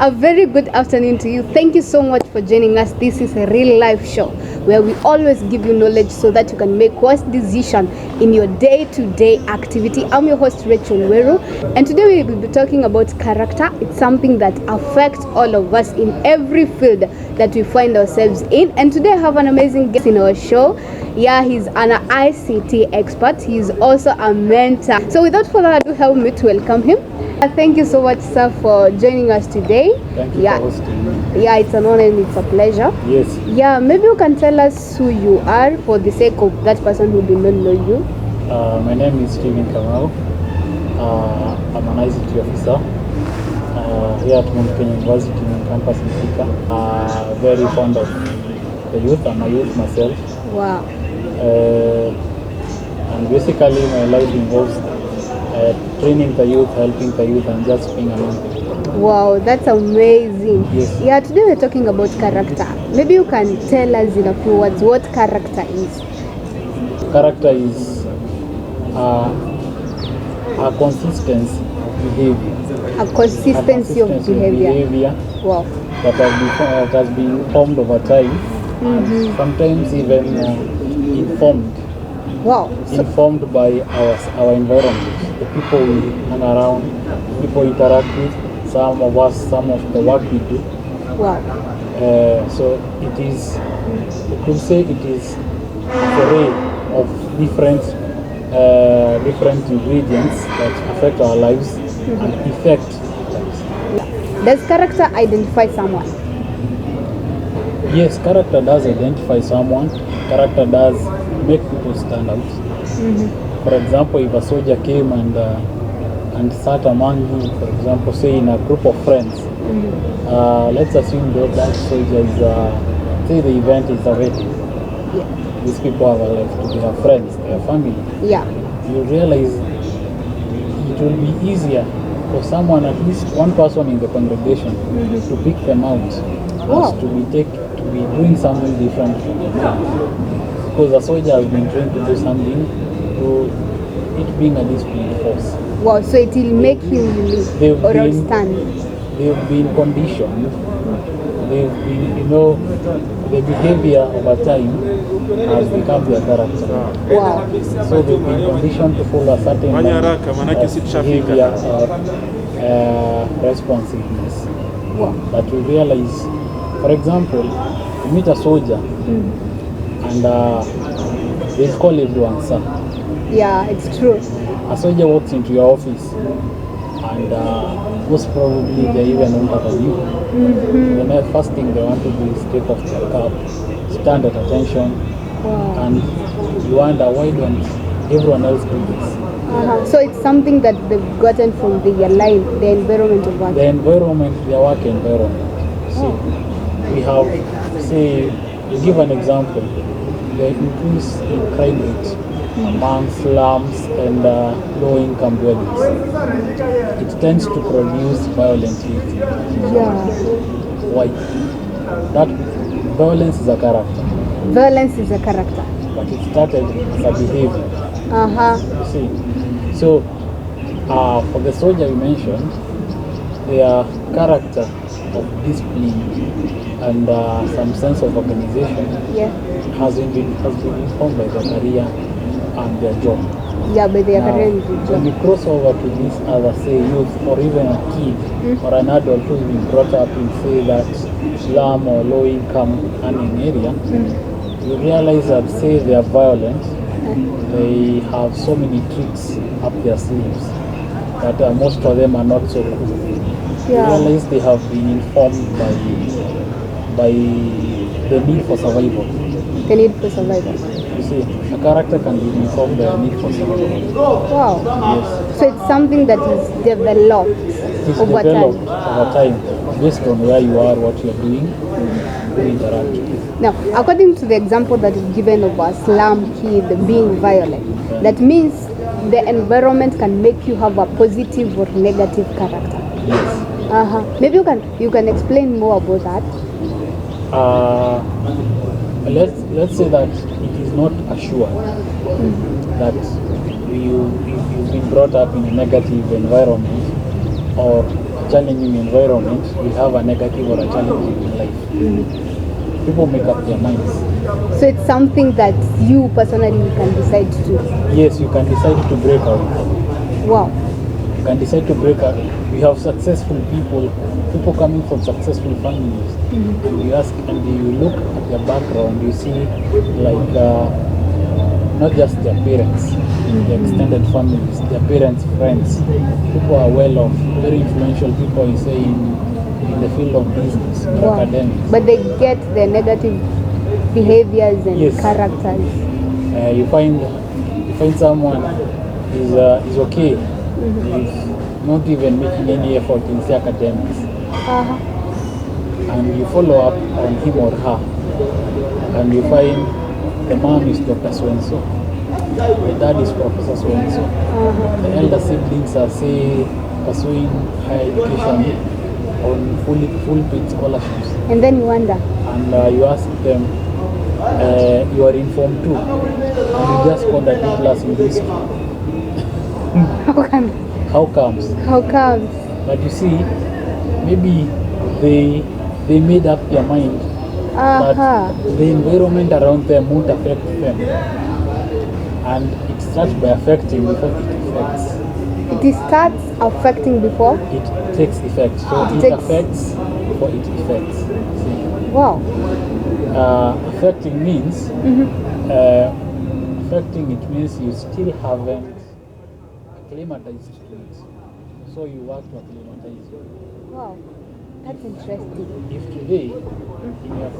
A very good afternoon to you. Thank you so much for joining us. This is a real life show where we always give you knowledge so that you can make wise decision in your day-to-day activity. I'm your host Rachel Weru, and today we will be talking about character. It's something that affects all of us in every field that we find ourselves in. And today I have an amazing guest in our show. Yeah, he's an ICT expert. He's also a mentor. So without further ado, help me to welcome him. Thank you so much, sir, for joining us today. Thank you for hosting me. Yeah, it's an honor and it's a pleasure. Yes. Yeah, maybe you can tell us who you are for the sake of that person who do not know you. My name is Kamau. I'm an ICT officer here at MKU University in campus in Thika. Very fond of the youth. I'm a youth myself. Wow. And basically my life involves training the youth, helping the youth, and just being among them. Wow, that's amazing. Yes. Yeah, today we're talking about character. Maybe you can tell us in a few words what character is. Character is a consistency of behavior. A consistency of behavior. Wow. That has been formed over time, and sometimes even informed. Wow. Informed by our environment, the people we hang around, people we interact with, some of the work we do. Wow. So it is, you could say it is an array of different ingredients that affect our lives and affect lives. Does character identify someone? Yes, character does identify someone. Character does make people stand out. For example, if a soldier came and sat among you, for example, say in a group of friends, let's assume that soldier is, say the event is a wedding. Yeah. These people have a life to be their friends, their family. Yeah. You realize it will be easier for someone, at least one person in the congregation, to pick them out, as to be doing something different from them. Because a soldier has been trained to do something, to it being a disciplined force. Wow, so it will make him unique or outstanding. They've been conditioned. They've been, the behavior over time has become their character. Wow. So they've been conditioned to follow a certain behavior or responsiveness. Wow. That we realize, for example, you meet a soldier, and they'll call everyone sir. Yeah, it's true. A soldier walks into your office, and most probably they even older than you. The first thing they want to do is take off their cap, stand at attention, and you wonder why don't everyone else do this? So it's something that they've gotten from their life, the environment of work. The environment, their work environment. See, we have, say, to give an example, the increase in crime rate among slums and low-income dwellings. It tends to produce violent youth. Yeah. Why? That violence is a character. Violence is a character. But it started as a behavior. You see? So, for the soldier you mentioned, their character of discipline and some sense of organization has been informed by their career and their job. Yeah, by their career and their job. When you cross over to this other, say, youth or even a kid or an adult who's been brought up in, say, that slum or low-income earning area, you realize that, say, they are violent, they have so many tricks up their sleeves that most of them are not so cool. You realize they have been informed by the need for survival. The need for survival. You see, a character can be informed by the need for survival. Wow. Yes. So it's something that is developed over time, based on where you are, what you're doing, you interact with. Now, according to the example that is given of a slum kid being violent, that means the environment can make you have a positive or negative character. Yes. Maybe you can explain more about that. Let's say that it is not assured that you've been brought up in a negative environment or challenging environment will have a negative or a challenging life. People make up their minds. So it's something that you personally can decide to do. Yes, you can decide to break out. Wow. You can decide to break out. We have successful people coming from successful families. And you ask, and you look at their background, you see like not just their parents, their extended families, their parents, friends. People are well off, very influential people, you say, in the field of business or Wow. academics. But they get the negative behaviors and Yes. characters. You find someone is okay, is not even making any effort in the academics, and you follow up on him or her, and you find the mom is Dr. So-and-so, the dad is Professor so-and-so, the elder siblings are, say, pursuing higher education on full paid scholarships, And then you wonder, and you ask them, you are informed too, and you just got a D plus in history. how comes? How comes? But you see, maybe they made up their mind that the environment around them won't affect them, and it starts by affecting before it affects. It starts affecting before It takes effect. So it affects before it affects. See? Wow. Affecting means affecting it means you still haven't acclimatized to it. So you work to acclimatize it. Wow. That's interesting. If today in your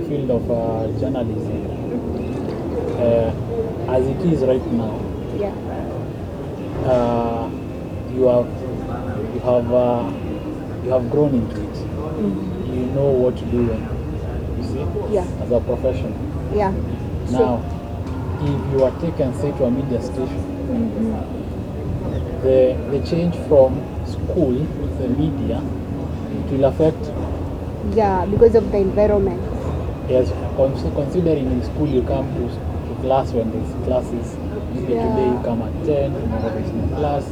field of journalism, as it is right now, Yeah. you have grown into it. You know what to do when, you see, Yeah. as a profession. Yeah. Now, if you are taken, say, to a media station, the change from school to the media, it will affect. Yeah, because of the environment. Yes, considering in school you come to class when there's classes. Maybe today you come at 10, tomorrow there's no class,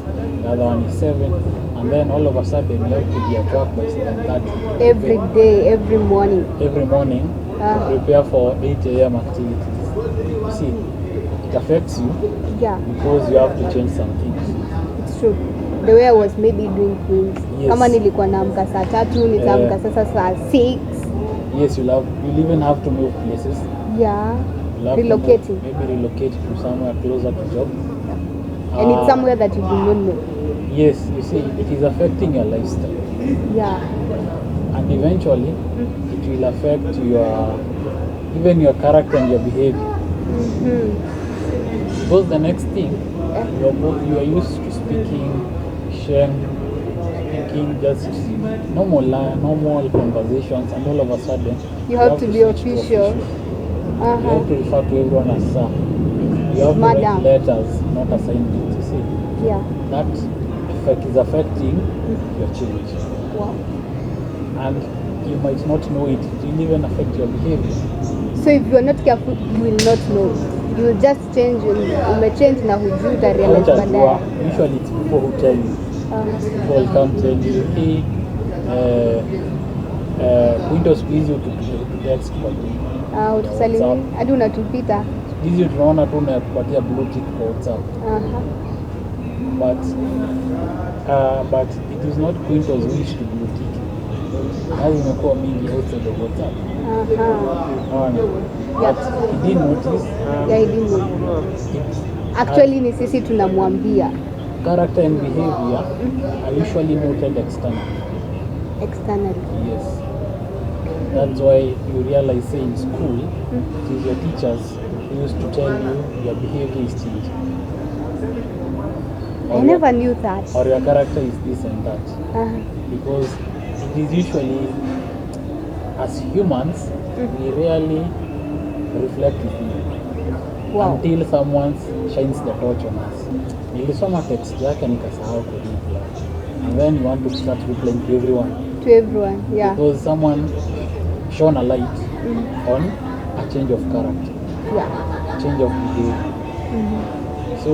the other one is 7, and then all of a sudden you have to be at work by 7:30. Every day, every morning. Every morning, prepare for 8 a.m. activities. You see, it affects you because you have to change some things. It's true. The way I was maybe doing things. Yes. Kama nilikuwa naamka saa 3, nitaamka sasa saa 6. Yes, you'll even have to move places. Yeah. Relocating. Maybe relocate to somewhere closer to job. And it's somewhere that you do not know. Yes, you see, it is affecting your lifestyle. Yeah. And eventually, it will affect even your character and your behavior. Because the next thing, you are used to speaking just normal conversations, and all of a sudden you have to be official. You have to refer to everyone as sir. You have to write letters, not assignments. You see? Yeah. That effect is affecting your change. Wow. And you might not know it. It will even affect your behavior. So if you are not careful, you will not know. You will just change. You may change na hujui utarealize baadaye. Usually it's people who tell you. People will come tell you, hey, Quinto siku hizi ututext kwa utusalimie hadi unatupita. Hizi tunaona tu unatupatia blue tick kwa WhatsApp. But it is not Quinto's wish to blue tick. Kazi imekuwa mingi outside of WhatsApp. But he didn't notice. Yeah, he didn't notice. Actually ni sisi tunamwambia. Character and behavior are usually noted externally. Externally. Yes. That's why you realize, say, in school, it is your teachers who used to tell you your behavior is changing. I never knew that. Or your character is this and that. Because it is usually, as humans, we rarely reflect within. Wow. Until someone shines the torch on us. Nilisoma text yake nikasahau kureply. And then you want to start replying to everyone. To everyone, yeah. Because someone shone a light on a change of character. Yeah. A change of behavior. So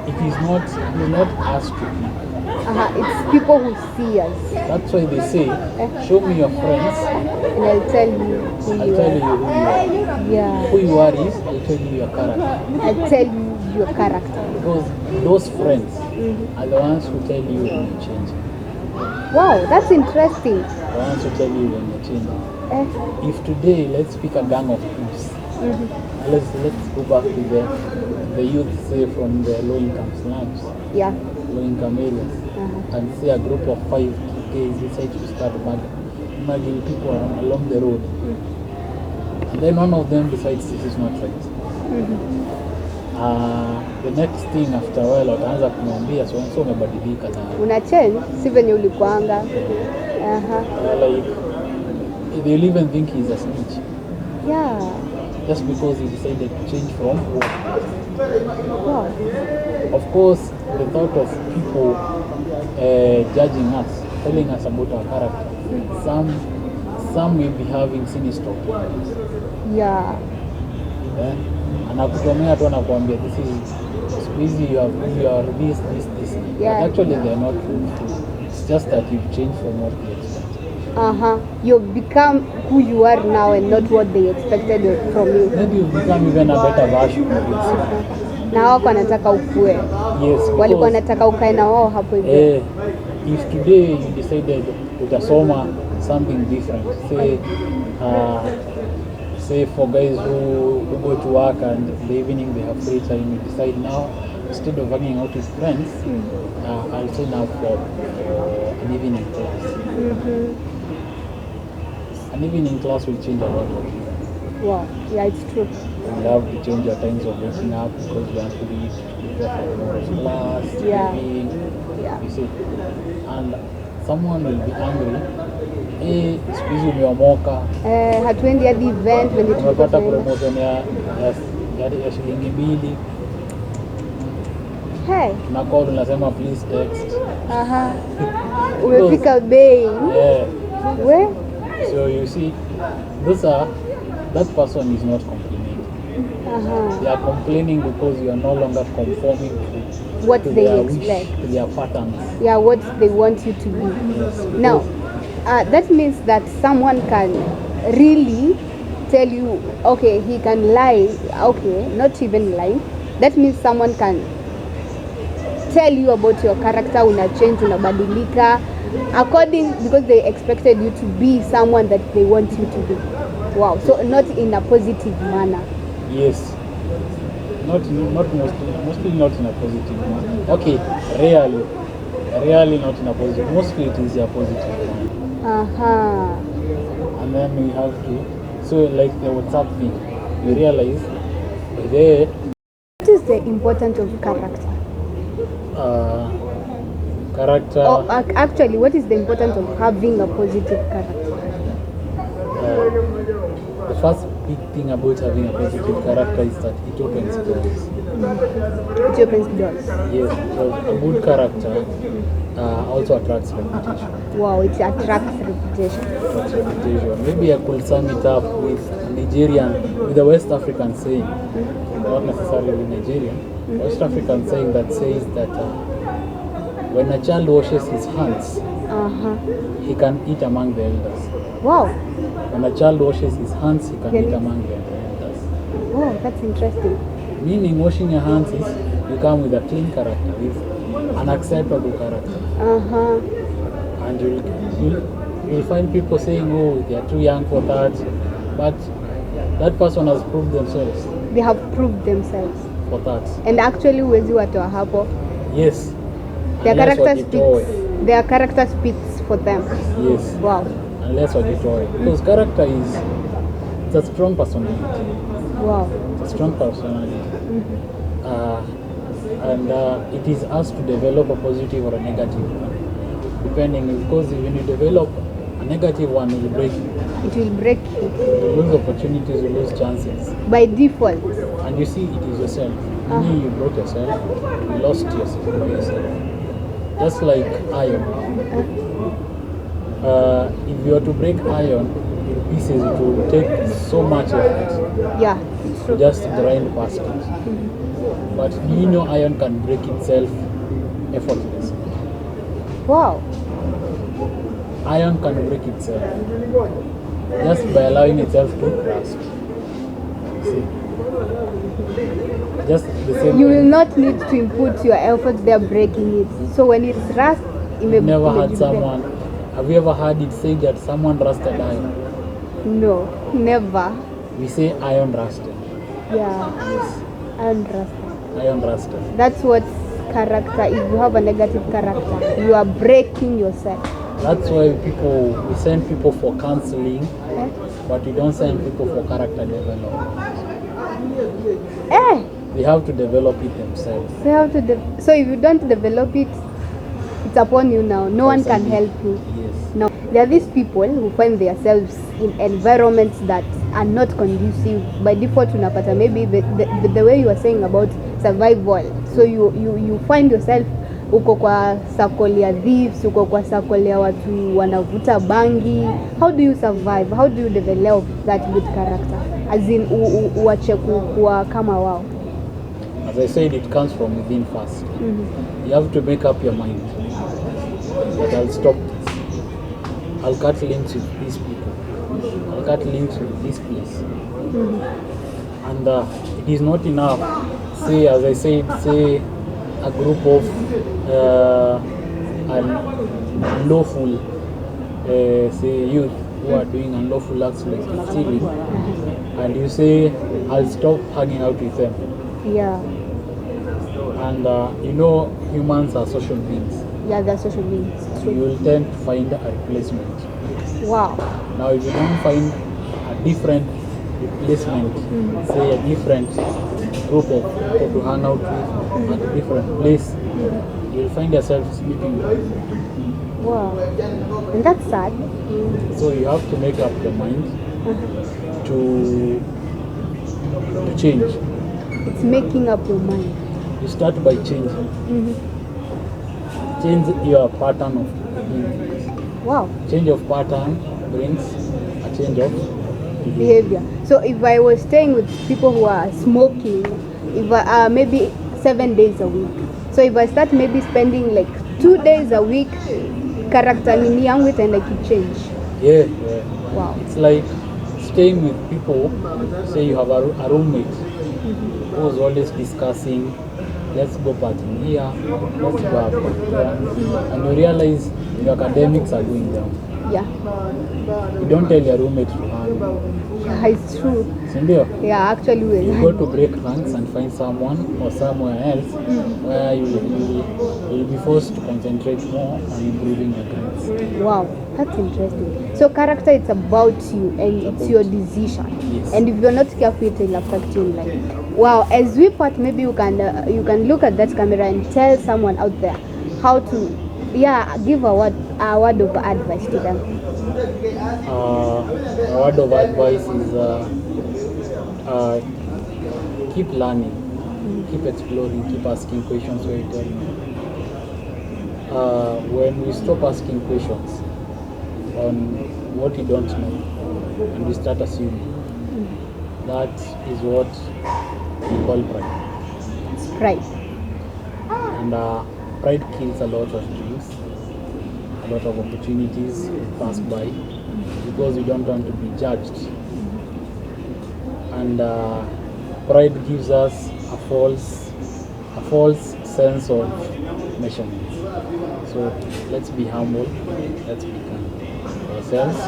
it is not us to pick. It's people who see us. That's why they say, show me your friends, And I'll tell you who I'll you tell are. you who you are. Yeah. Who you are is, I'll tell you your character. I'll tell you your character. Because those friends are the ones who tell you when you're changing. Wow, that's interesting. The ones who tell you when you're changing. Eh, If today, let's pick a gang of thieves. Let's go back to the youth, say from the low-income slums, yeah. low-income areas, and say a group of 5 guys decide to start mugging people along the road. And then one of them decides this is not right. The next thing after a while wataanza kumwambia so umebadilika na Una change, si venye ulikuanga. like they'll even think he's a snitch. Yeah. Just because he decided to change from work. Wow. Of course, the thought of people judging us, telling us about our character, some will be having sinister opinions. Yeah. Anakutomea tu anakuambia this is busy, you are this. Yeah. But actually they are not truthful. It's just that you've changed from what they expect. You've become who you are now and not what they expected from you. Maybe you've become even a better version of yourself. Na wako wanataka ukue. Yes. Walikuwa wanataka ukae na wao hapo hivyo. If today you decided utasoma something different, say for guys who go to work and in the evening they have free time, you decide now instead of hanging out with friends, I'll sign up for an evening class. An evening class will change a lot of you. Wow, yeah, it's true. You have to change your times of waking up because you have to read, prepare for tomorrow's class, Yeah. you see. And someone will be angry. Siku hizi umeomoka, Hatuendi hadi event when it umepata promotion ya shilingi 2, Hey. na call unasema please text. Umefika bei. Yeah. We? So you see, that person is not complaining. They are complaining because you are no longer conforming to What they their expect. wish, to their patterns. Yeah, what they want you to be. Yes. Now, that means that someone can really tell you, okay, he can lie, okay, not even lie. That means someone can tell you about your character, una change, unabadilika, because they expected you to be someone that they want you to be. Wow, so not in a positive manner. Yes. Mostly not in a positive manner. Okay, rarely not in a positive. Mostly it is a positive manner. And then we have to, so like the WhatsApp thing, you realize there. What is the importance of character? Character. Or actually, what is the importance of having a positive character? The first big thing about having a positive character is that it opens doors. It opens doors. Yes, because a good character also attracts reputation. Wow, it attracts reputation. Maybe I could sum it up with with the West African saying, not necessarily Nigerian, West African saying that says that when a child washes his hands, he can eat among the elders. Wow. When a child washes his hands, he can eat among the elders. Wow, that's interesting. Meaning washing your hands is you come with a clean character, with an acceptable character. And you'll find people saying, oh, they are too young for that. But that person has proved themselves. They have proved themselves. For that. And actually, huwezi watoa hapo. Yes. Their character speaks for them. Yes. Wow. Unless wajitoe. Because character is a strong personality. Wow. It's a strong personality. And it is us to develop a positive or a negative one. Depending, because when you develop a negative one, it will break you. It will break you. You lose opportunities, you lose chances. By default. And you see, it is yourself. You broke yourself, you lost yourself by yourself. Just like iron. If you are to break iron in pieces, it will take so much effort. Yeah. To just grind past it. But do you know iron can break itself effortlessly? Wow. Iron can break itself just by allowing itself to rust. See? Just the same. You will not need to input your effort there breaking it. So when it's rust, it may Never it may had be someone. Have you ever heard it say that someone rusted iron? No, never. We say iron rusted. Yeah. Yes. Iron rusted. Iron rusted. That's what character. If you have a negative character, you are breaking yourself. That's why we send people for counseling, but we don't send people for character development. They have to develop it themselves. They have to. So if you don't develop it, it's upon you now. No one can help you. Yes. Now there are these people who find themselves in environments that are not conducive. By default, unapata maybe the way you are saying about survival. So you find yourself uko kwa circle ya thieves, uko kwa circle ya watu wanavuta bangi. How do you survive? How do you develop that good character? As in uache kuwa kama wao. As I said, it comes from within first. Mm-hmm. You have to make up your mind that I'll stop this. I'll cut links with these people. I'll cut links with this place. Mm-hmm. And it is not enough. Say, as I said, say a group of unlawful, say youth who are doing unlawful acts like stealing, and you say, I'll stop hanging out with them. Yeah. And humans are social beings. Yeah, they're social beings. So you will tend to find a replacement. Wow. Now, if you don't find a different replacement, say a different group of people to hang out with at a different place, you'll find yourself sleeping. Wow. And that's sad. So you have to make up your mind to change. It's making up your mind. You start by changing. Change your pattern of behavior. Wow. Change of pattern brings a change of behavior. So if I was staying with people who are smoking, if I, maybe 7 days a week. So if I start maybe spending like 2 days a week, character nini yangu itaenda change. Yeah. Wow. It's like staying with people. Say you have a roommate who's always discussing, let's go partying here, let's go out there, and you realize your academics are going down. Yeah. You don't tell your roommate to hang. Yeah, it's true. Sindio? Yeah, actually will. You go to break ranks and find someone or somewhere else where you'll be forced to concentrate more on improving your grades. Wow, that's interesting. So character, it's about you and it's your decision. Yes. And if you're not careful, it will affect you in life. Wow, as we part, maybe you can look at that camera and tell someone out there how to give a word of advice to them. A word of advice is keep learning, keep exploring, keep asking questions where you don't know. When we stop asking questions on what you don't know and we start assuming, that is what we call pride. It's pride. And pride kills a lot of dreams, a lot of opportunities pass by because we don't want to be judged. And pride gives us a false sense of measurement. So let's be humble, let's be kind ourselves.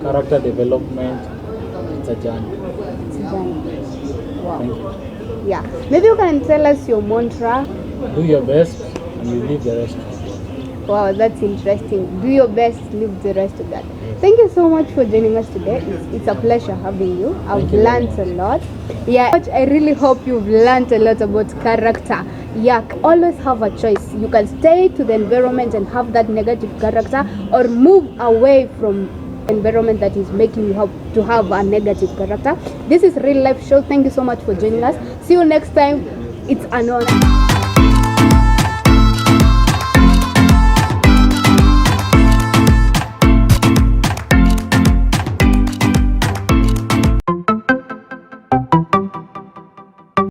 Character development, it's a journey. It's a journey. Wow. Thank you. Yeah. Maybe you can tell us your mantra. Do your best and you leave the rest. Wow, that's interesting. Do your best, leave the rest to God. Thank you so much for joining us today. It's a pleasure having you. I've learned a lot. Yeah, I really hope you've learned a lot about character. Yeah, always have a choice. You can stay to the environment and have that negative character, or move away from environment that is making you to have a negative character. This is Real Life Show. Thank you so much for joining us. See you next time. It's an honor.